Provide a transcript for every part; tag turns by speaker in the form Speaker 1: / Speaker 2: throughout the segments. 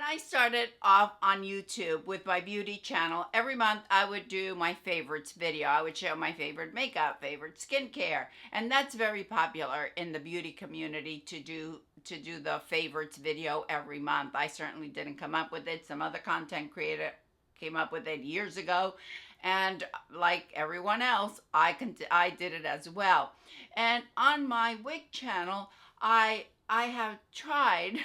Speaker 1: I started off on YouTube with my beauty channel, every month I would do my favorites video. I would show my favorite makeup, favorite skincare, and that's very popular in the beauty community to do the favorites video every month. I certainly didn't come up with it. Some other content creator came up with it years ago, and like everyone else, I did it as well. And on my wig channel, I have tried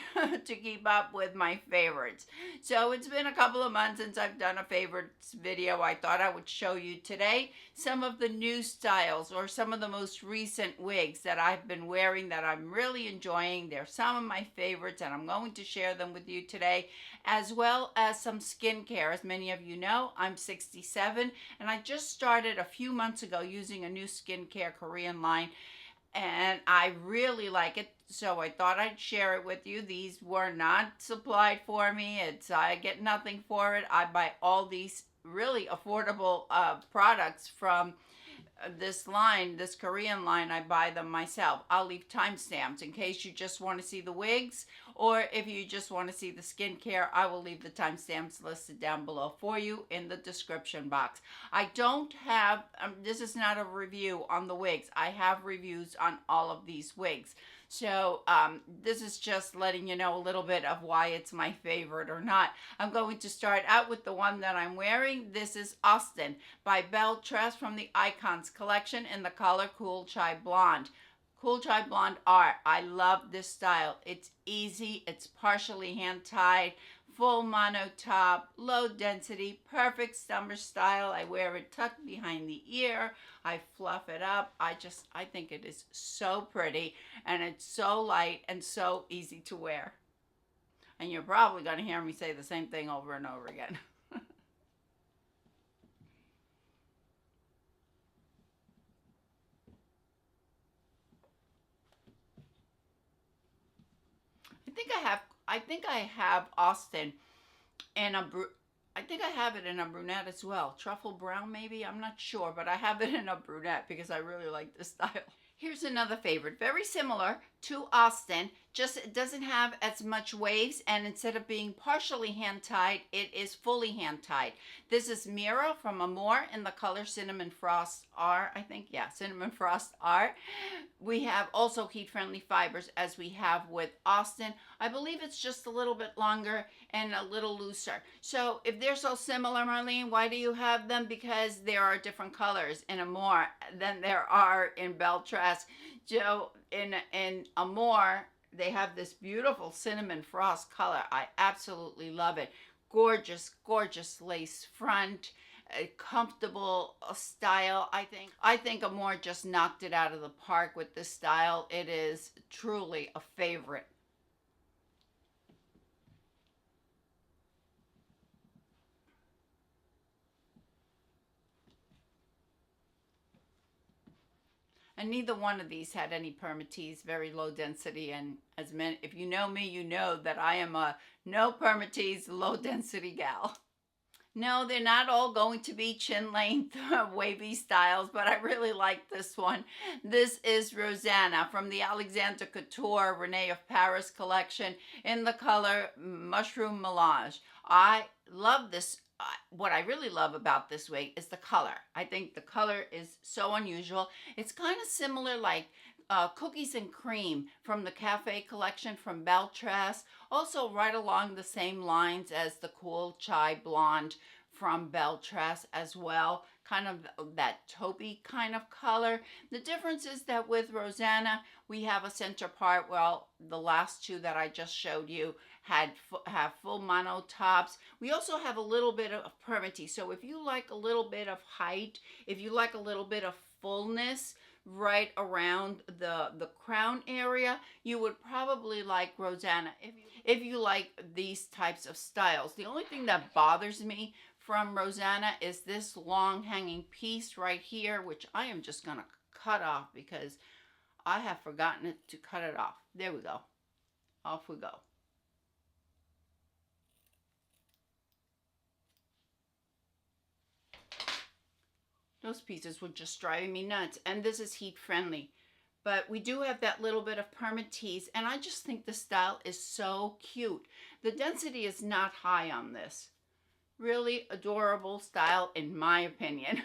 Speaker 1: to keep up with my favorites. So it's been a couple of months since I've done a favorites video. I thought I would show you today some of the new styles or some of the most recent wigs that I've been wearing that I'm really enjoying. They're some of my favorites and I'm going to share them with you today, as well as some skincare. As many of you know, I'm 67 and I just started a few months ago using a new skincare Korean line, and I really like it, so I thought I'd share it with you. These were not supplied for me. I get nothing for it. I buy all these really affordable products from this line, this Korean line. I buy them myself. I'll leave timestamps in case you just want to see the wigs, or if you just want to see the skincare, I will leave the timestamps listed down below for you in the description box. I don't have, this is not a review on the wigs. I have reviews on all of these wigs. So this is just letting you know a little bit of why it's my favorite or not. I'm going to start out with the one that I'm wearing. This is Austin by Belle Tress from the Icons collection in the color Cool Chai Blonde. Cool Chai Blonde art. I love this style. It's easy. It's partially hand-tied, full mono top, low density, perfect summer style. I wear it tucked behind the ear. I fluff it up. I think it is so pretty, and it's so light and so easy to wear. And you're probably going to hear me say the same thing over and over again. I think I have Austin in I think I have it in a brunette as well. Truffle brown maybe, I'm not sure, but I have it in a brunette because I really like this style. Here's another favorite, very similar to Austin, just it doesn't have as much waves, and instead of being partially hand-tied, it is fully hand-tied. This is Mira from Amore in the color Cinnamon Frost R, I think, yeah, Cinnamon Frost R. We have also heat-friendly fibers as we have with Austin. I believe it's just a little bit longer and a little looser. So if they're so similar, Marlene, why do you have them? Because there are different colors in Amore than there are in Belle Tress. So in Amore, they have this beautiful cinnamon frost color. I absolutely love it. Gorgeous, gorgeous lace front, a comfortable style. I think Amore just knocked it out of the park with this style. It is truly a favorite. And neither one of these had any permatease, very low density. And as many, if you know me, you know that I am a no permatease, low density gal. No, they're not all going to be chin length wavy styles, but I really like this one. This is Rosanna from the Alexander Couture Rene of Paris collection in the color Mushroom Melange. I love this. What I really love about this wig is the color. I think the color is so unusual. It's kind of similar like Cookies and Cream from the Cafe collection from Belle Tress. Also right along the same lines as the Cool Chai Blonde from Belle Tress as well. Kind of that taupey kind of color. The difference is that with Rosanna, we have a center part. Well, the last two that I just showed you have full mono tops. We also have a little bit of permatease. So if you like a little bit of height, if you like a little bit of fullness right around the crown area, you would probably like Rosanna if you like these types of styles. The only thing that bothers me from Rosanna is this long hanging piece right here, which I am just going to cut off because I have forgotten to cut it off. There we go. Off we go. Those pieces were just driving me nuts. And this is heat friendly. But we do have that little bit of permatease, and I just think the style is so cute. The density is not high on this. Really adorable style, in my opinion.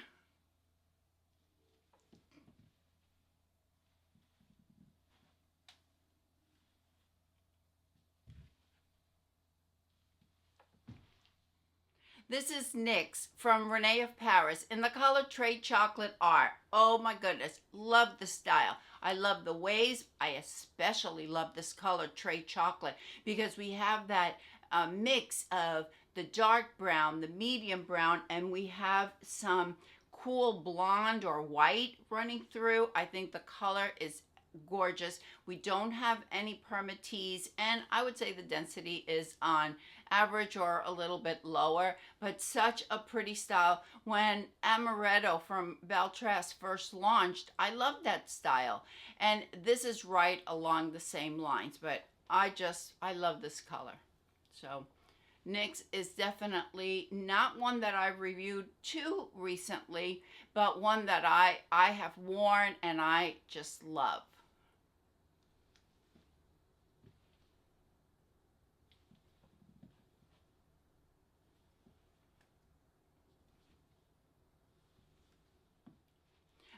Speaker 1: This is NYX from Renee of Paris in the color Trade Chocolate Art. Oh my goodness, love the style. I love the waves. I especially love this color Trade Chocolate because we have that mix of the dark brown, the medium brown, and we have some cool blonde or white running through. I think the color is gorgeous. We don't have any permatease, and I would say the density is on average or a little bit lower, but such a pretty style. When Amaretto from Beltress first launched, I loved that style, and this is right along the same lines, but I love this color. So NYX is definitely not one that I've reviewed too recently, but one that I have worn and I just love.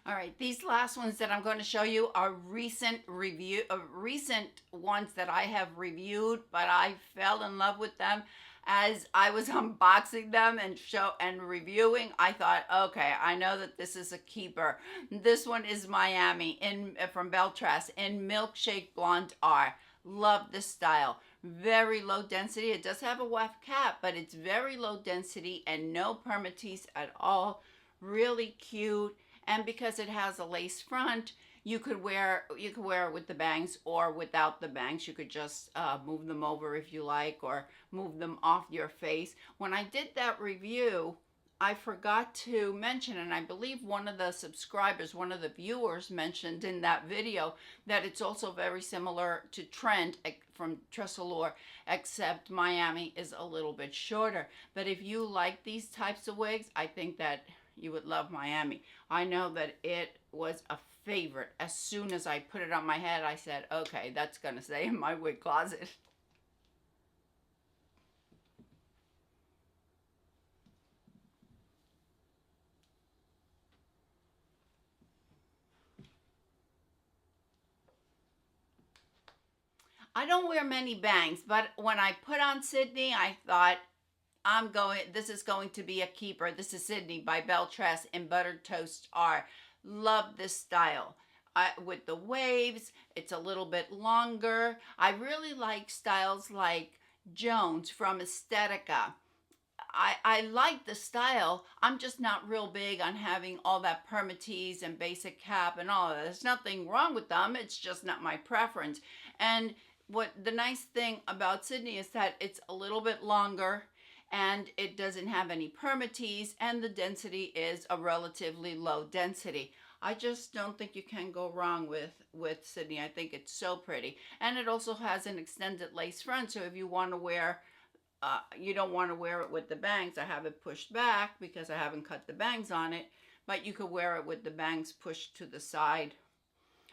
Speaker 1: All right, these last ones that I'm going to show you are recent ones that I have reviewed, but I fell in love with them as I was unboxing them and reviewing. I thought, okay, I know that this is a keeper. This one is Miami from Beltress in Milkshake Blonde R. Love this style. Very low density. It does have a weft cap, but it's very low density and no permatease at all. Really cute. And because it has a lace front, you could wear it with the bangs or without the bangs. You could just move them over if you like, or move them off your face. When I did that review, I forgot to mention, and I believe one of the subscribers, one of the viewers mentioned in that video that it's also very similar to Trent from Tressalure, except Miami is a little bit shorter. But if you like these types of wigs, I think that you would love Miami. I know that it was a favorite. As soon as I put it on my head, I said, okay, that's going to stay in my wig closet. I don't wear many bangs, but when I put on Sydney, I thought, this is going to be a keeper. This is Sydney by Beltress in Buttered Toast R. Love this style. With the waves, it's a little bit longer. I really like styles like Jones from Aesthetica. I like the style. I'm just not real big on having all that permatease and basic cap and all of that. There's nothing wrong with them. It's just not my preference. And what the nice thing about Sydney is that it's a little bit longer and it doesn't have any permatease, and the density is a relatively low density. I just don't think you can go wrong with Sydney. I think it's so pretty. And it also has an extended lace front, so if you want to wear, you don't want to wear it with the bangs. I have it pushed back because I haven't cut the bangs on it, but you could wear it with the bangs pushed to the side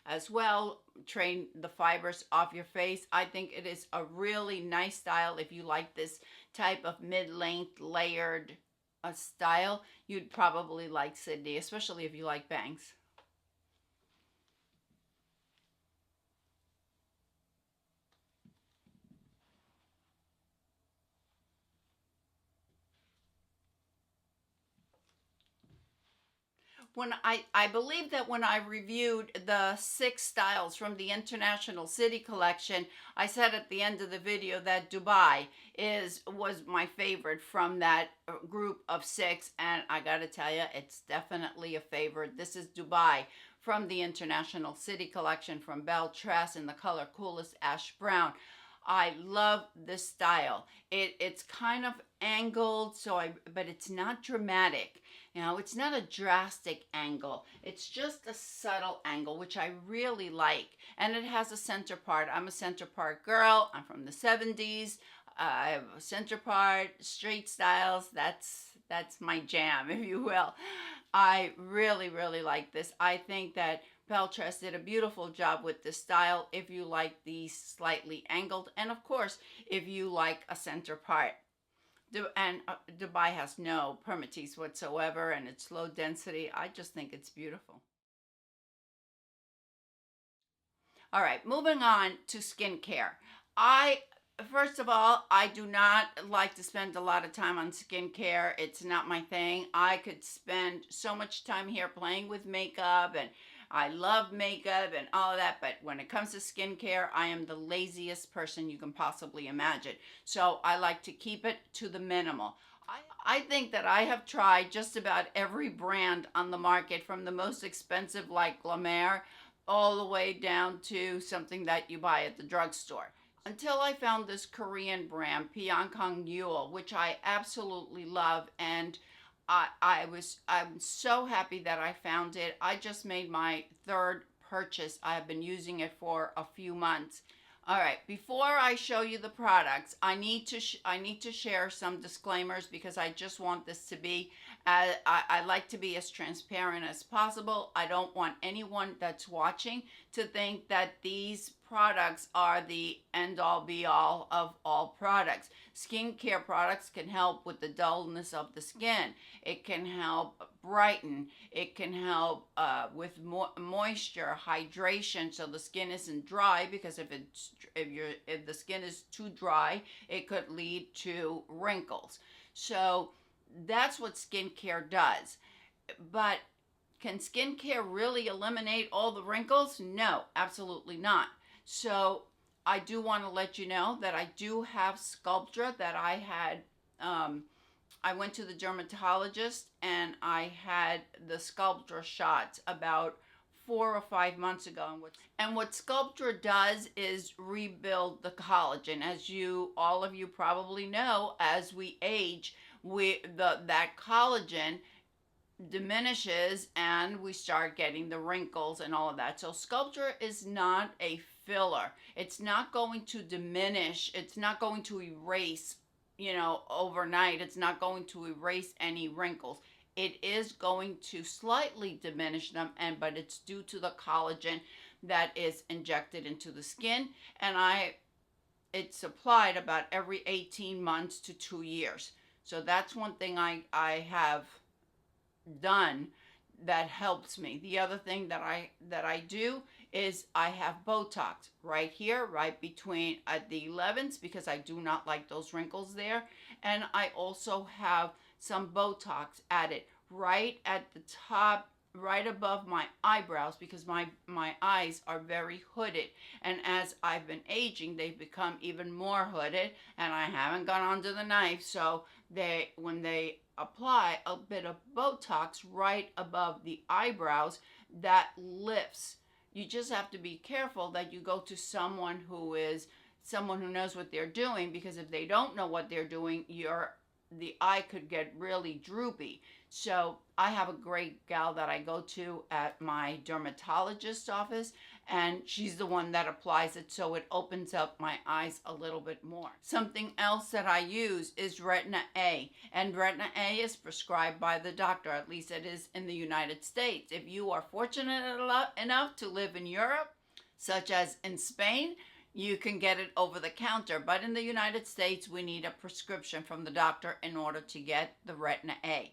Speaker 1: as well. Train the fibers off your face. I think it is a really nice style. If you like this type of mid-length layered style, you'd probably like Sydney, especially if you like bangs. I believe that when I reviewed the 6 styles from the International City Collection, I said at the end of the video that Dubai was my favorite from that group of 6, and I gotta tell you, it's definitely a favorite. This is Dubai from the International City Collection from Beltress in the color Coolest Ash Brown. I love this style. It's kind of angled, but it's not dramatic. You know, it's not a drastic angle. It's just a subtle angle, which I really like. And it has a center part. I'm a center part girl. I'm from the 70s. I have a center part, straight styles. That's my jam, if you will. I really, really like this. I think that Beltress did a beautiful job with this style if you like these slightly angled, and of course, if you like a center part. And Dubai has no permatease whatsoever, and it's low density. I just think it's beautiful. All right, moving on to skincare. I First of all, I do not like to spend a lot of time on skincare. It's not my thing. I could spend so much time here playing with makeup, and I love makeup and all of that, but when it comes to skincare, I am the laziest person you can possibly imagine. So I like to keep it to the minimal. I think that I have tried just about every brand on the market, from the most expensive like La Mer all the way down to something that you buy at the drugstore, until I found this Korean brand, Pyeongkang Yule, which I absolutely love. And I'm so happy that I found it. I just made my third purchase. I have been using it for a few months. All right, before I show you the products, I need to share some disclaimers, because I just want this to be, I like to be as transparent as possible. I don't want anyone that's watching to think that these products are the end all be all of all products. Skincare products can help with the dullness of the skin. It can help brighten. It can help with moisture, hydration, so the skin isn't dry. Because if the skin is too dry, it could lead to wrinkles. So that's what skincare does. But can skincare really eliminate all the wrinkles? No, absolutely not. So I do want to let you know that I do have Sculptra that I had. I went to the dermatologist and I had the Sculptra shots about 4 or 5 months ago. And what Sculptra does is rebuild the collagen. As all of you probably know, as we age, that collagen diminishes and we start getting the wrinkles and all of that. So Sculptra is not a filler. It's not going to diminish. It's not going to erase, overnight. It's not going to erase any wrinkles. It is going to slightly diminish them, but it's due to the collagen that is injected into the skin. And it's applied about every 18 months to 2 years. So that's one thing I have done that helps me. The other thing that I do is I have Botox right here, right between at the 11s, because I do not like those wrinkles there. And I also have some Botox added right at the top, right above my eyebrows, because my eyes are very hooded, and as I've been aging, they've become even more hooded, and I haven't gone under the knife. So when they apply a bit of Botox right above the eyebrows, that lifts. You just have to be careful that you go to someone who knows what they're doing, because if they don't know what they're doing, the eye could get really droopy. So I have a great gal that I go to at my dermatologist's office, and she's the one that applies it, so it opens up my eyes a little bit more. Something else that I use is Retina A, and Retina A is prescribed by the doctor. At least it is in the United States. If you are fortunate enough to live in Europe, such as in Spain, you can get it over the counter. But in the United States, we need a prescription from the doctor in order to get the Retina A.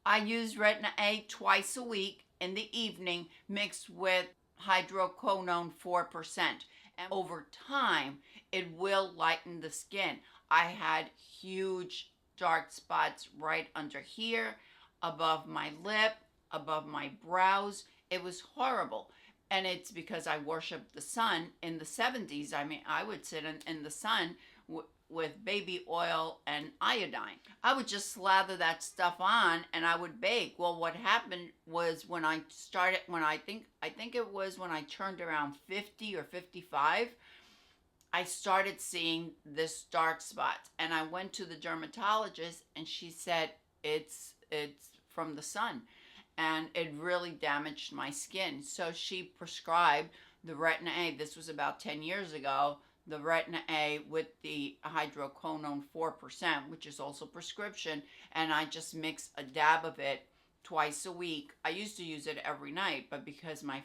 Speaker 1: I use Retina A twice a week in the evening, mixed with hydroquinone 4%. And over time, it will lighten the skin. I had huge dark spots right under here, above my lip, above my brows. It was horrible. And it's because I worshiped the sun in the 70s. I mean, I would sit in the sun with baby oil and iodine. I would just slather that stuff on and I would bake. Well, what happened was I think it was when I turned around 50 or 55, I started seeing this dark spot. And I went to the dermatologist and she said, it's from the sun. And it really damaged my skin. So she prescribed the Retina A. This was about 10 years ago. The Retina A with the hydroquinone 4%, which is also prescription. And I just mix a dab of it twice a week. I used to use it every night, but because my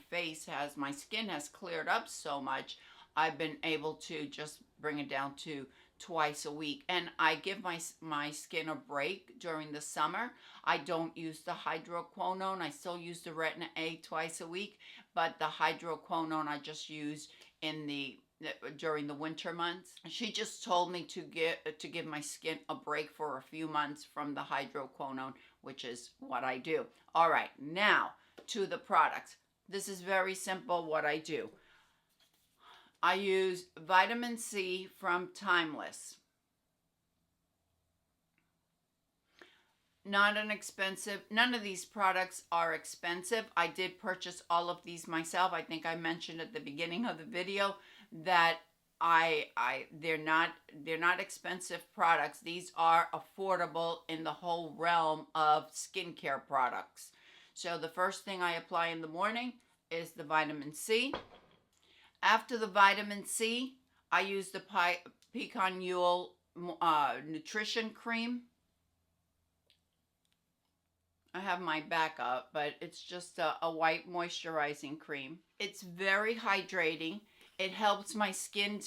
Speaker 1: skin has cleared up so much, I've been able to just bring it down to twice a week. And I give my skin a break during the summer. I don't use the hydroquinone. I still use the Retina A twice a week, but the hydroquinone I just use during the winter months. She just told me to give my skin a break for a few months from the hydroquinone, which is what I do. All right, now to the products. This is very simple what I do. I use vitamin C from Timeless. Not an expensive, none of these products are expensive. I did purchase all of these myself. I think I mentioned at the beginning of the video that they're not expensive products. These are affordable in the whole realm of skincare products. So the first thing I apply in the morning is the vitamin C. After the vitamin C, I use the Pecan Mule nutrition cream. I have my backup, but it's just a white moisturizing cream. It's very hydrating. It helps my skin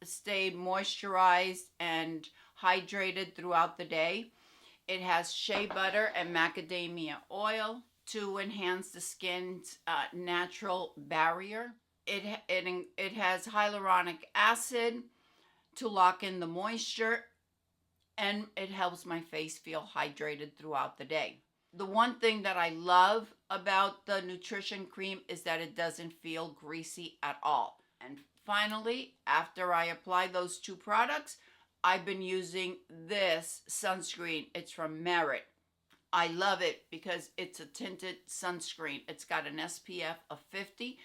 Speaker 1: stay moisturized and hydrated throughout the day. It has shea butter and macadamia oil to enhance the skin's natural barrier. It has hyaluronic acid to lock in the moisture, and it helps my face feel hydrated throughout the day. The one thing that I love about the nutrition cream is that it doesn't feel greasy at all. And finally, after I apply those two products, I've been using this sunscreen. It's from Merit. I love it because it's a tinted sunscreen. It's got an SPF of 50.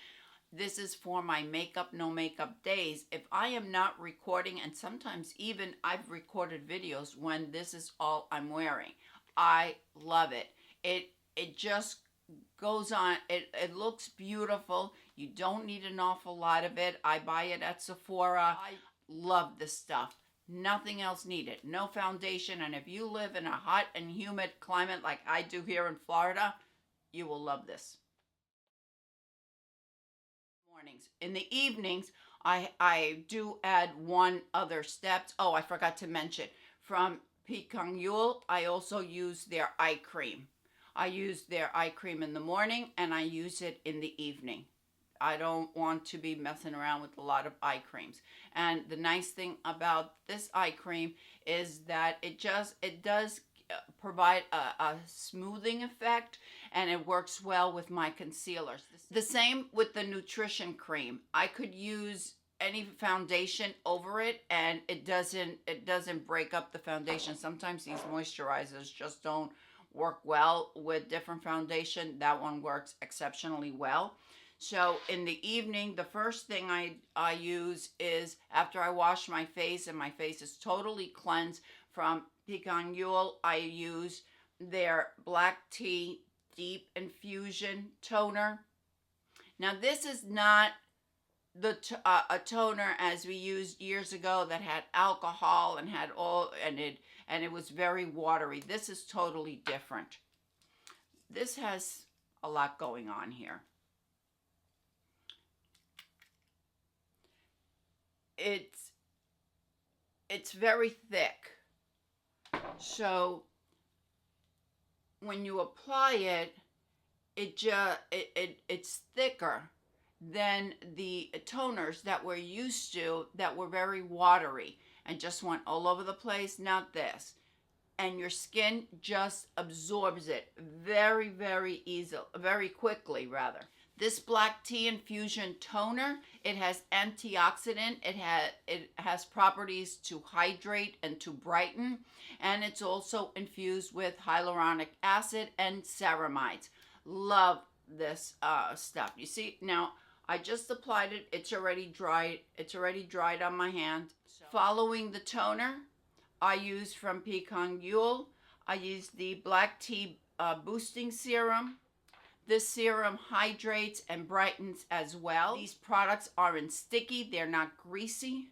Speaker 1: This is for my makeup, no makeup days. If I am not recording, and sometimes even I've recorded videos when this is all I'm wearing. I love it. It just goes on. It looks beautiful. You don't need an awful lot of it. I buy it at Sephora. I love this stuff. Nothing else needed. No foundation. And if you live in a hot and humid climate like I do here in Florida, you will love this. Mornings. In the evenings, I do add one other step. Oh, I forgot to mention. From Pecan Mule, I also use their eye cream. I use their eye cream in the morning and I use it in the evening. I don't want to be messing around with a lot of eye creams. And the nice thing about this eye cream is that it does provide a smoothing effect, and it works well with my concealers. The same with the nutrition cream. I could use any foundation over it and it doesn't break up the foundation. Sometimes these moisturizers just don't work well with different foundation. That one works exceptionally well. So in the evening, the first thing I use is, after I wash my face and my face is totally cleansed from Pecan Mule, I use their black tea deep infusion toner. Now this is not a toner as we used years ago that had alcohol and had it was very watery. This is totally different. This has a lot going on here. It's very thick. So when you apply it, it's thicker than the toners that we're used to, that were very watery and just went all over the place. Not this. And your skin just absorbs it very, very easily, very quickly rather. This black tea infusion toner, it has antioxidant, it has properties to hydrate and to brighten, and it's also infused with hyaluronic acid and ceramides. Love this stuff. You see, now I just applied it. It's already dried. It's already dried on my hand. Following the toner, I use from Pecan Mule, I use the black tea boosting serum. This serum hydrates and brightens as well. These products aren't sticky. They're not greasy.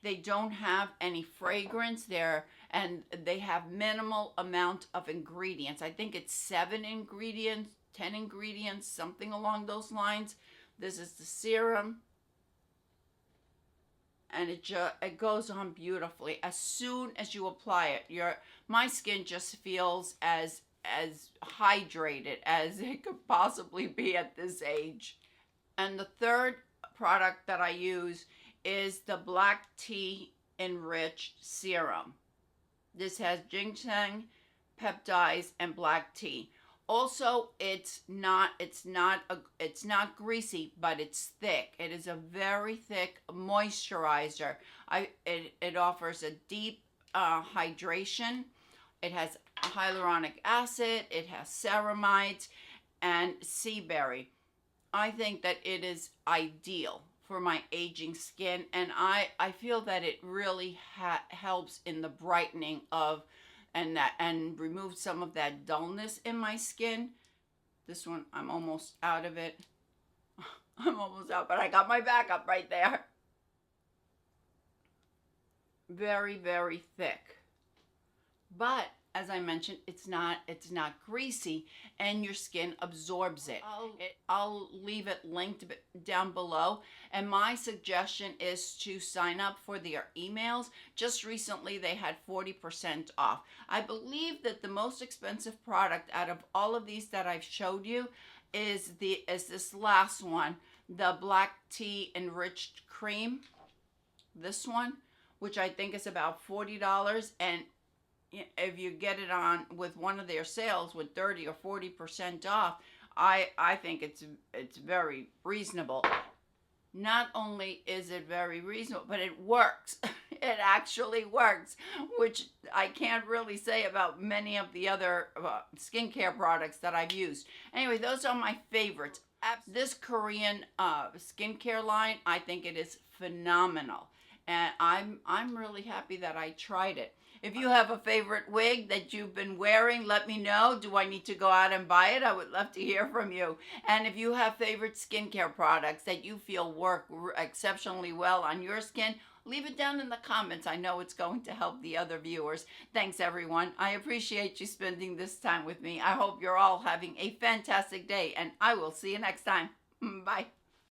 Speaker 1: They don't have any fragrance there, and they have minimal amount of ingredients. I think it's 7 ingredients, 10 ingredients, something along those lines. This is the serum, and it goes on beautifully. As soon as you apply it, my skin just feels as hydrated as it could possibly be at this age. And the third product that I use is the black tea enriched serum. This has ginseng, peptides, and black tea. Also, it's not greasy, but it's thick. It is a very thick moisturizer. It offers a deep hydration. It has hyaluronic acid. It has ceramides and sea berry. I think that it is ideal for my aging skin, and I feel that it really helps in the brightening of and remove some of that dullness in my skin. This one, I'm almost out of it. I'm almost out, but I got my backup right there. Very, very thick. But as I mentioned, it's not greasy, and your skin absorbs it. I'll leave it linked down below. And my suggestion is to sign up for their emails. Just recently, they had 40% off. I believe that the most expensive product out of all of these that I've showed you is this last one, the black tea enriched cream. This one, which I think is about $40, and if you get it on with one of their sales with 30 or 40% off, I think it's very reasonable. Not only is it very reasonable, but it works. It actually works, which I can't really say about many of the other skincare products that I've used. Anyway, those are my favorites. This Korean skincare line, I think it is phenomenal, and I'm really happy that I tried it. If you have a favorite wig that you've been wearing, let me know. Do I need to go out and buy it? I would love to hear from you. And if you have favorite skincare products that you feel work exceptionally well on your skin, leave it down in the comments. I know it's going to help the other viewers. Thanks, everyone. I appreciate you spending this time with me. I hope you're all having a fantastic day, and I will see you next time. Bye.